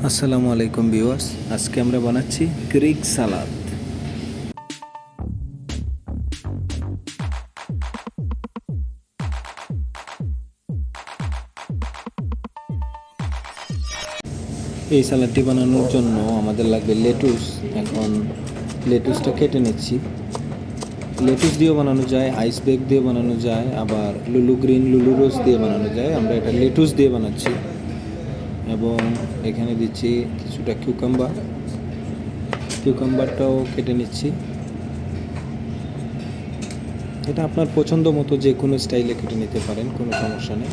আসসালামু আলাইকুম ভিউয়ার্স, আজকে আমরা বানাচ্ছি গ্রিক সালাদ। এই সালাদটি বানানোর জন্য আমাদের লাগবে লেটুস। এখন লেটুসটা কেটে নিচ্ছি। লেটুস দিয়েও বানানো যায়, আইস বেগ দিয়ে বানানো যায়, আবার লুলু গ্রিন, লুলু রোজ দিয়ে বানানো যায়। আমরা এটা লেটুস দিয়ে বানাচ্ছি এবং এখানে দিচ্ছি কিছুটা কিউকাম্বারটাও কেটে নিচ্ছি। এটা আপনার পছন্দ মতো যে কোনো স্টাইলে কেটে নিতে পারেন, কোনো সমস্যা নেই।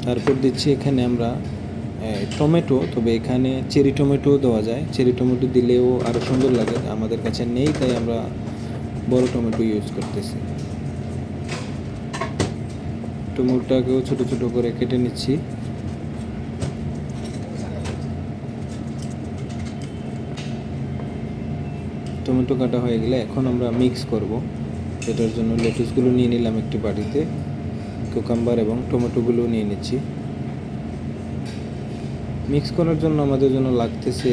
তারপর দিচ্ছি এখানে আমরা টমেটো, তবে এখানে চেরি টমেটো দেওয়া যায়। চেরি টমেটো দিলেও আরও সুন্দর লাগে, আমাদের কাছে নেই তাই আমরা বড় টমেটো ইউজ করতেছি। টমেটোটাকেও ছোটো ছোটো করে কেটে নিচ্ছি। টমেটো কাটা হয়ে গেলে এখন আমরা মিক্স করব। এটার জন্য লেটুসগুলো নিয়ে নিলাম একটি বাটিতে, কিউকাম্বার এবং টমেটোগুলো নিয়ে নিচ্ছি। মিক্স করার জন্য আমাদের জন্য লাগতেছে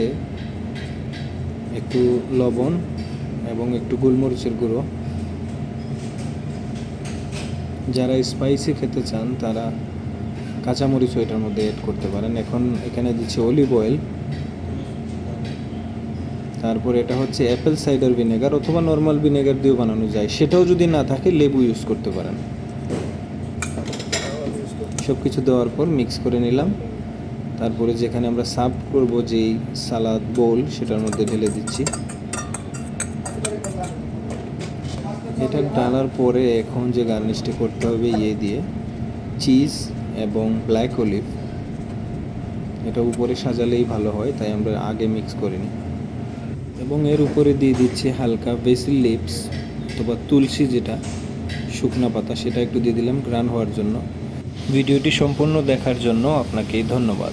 একটু লবণ এবং একটু গোলমরিচের গুঁড়ো। যারা স্পাইসি খেতে চান তারা কাঁচামরিচও এটার মধ্যে অ্যাড করতে পারেন। এখন এখানে দিচ্ছি অলিভ অয়েল। তারপর এটা হচ্ছে অ্যাপেল সাইডার ভিনেগার অথবা নর্মাল ভিনেগার দিয়েও বানানো যায়, সেটাও যদি না থাকে লেবু ইউজ করতে পারেন। সব কিছু দেওয়ার পর মিক্স করে নিলাম। তারপরে যেখানে আমরা সার্ভ করব যেই সালাদ বোল, সেটার মধ্যে ঢেলে দিচ্ছি। এটা ডালার পরে এখন যে গার্নিশটি করতে হবে দিয়ে চিজ এবং ব্ল্যাক অলিভ, এটা উপরে সাজালেই ভালো হয়, তাই আমরা আগে মিক্স করিনি। এবং এর উপরে দিয়ে দিচ্ছি হালকা বেসিল লিভস অথবা তুলসী, যেটা শুকনা পাতা, সেটা একটু দিয়ে দিলাম গ্রান হওয়ার জন্য। ভিডিওটি সম্পূর্ণ দেখার জন্য আপনাকে ধন্যবাদ।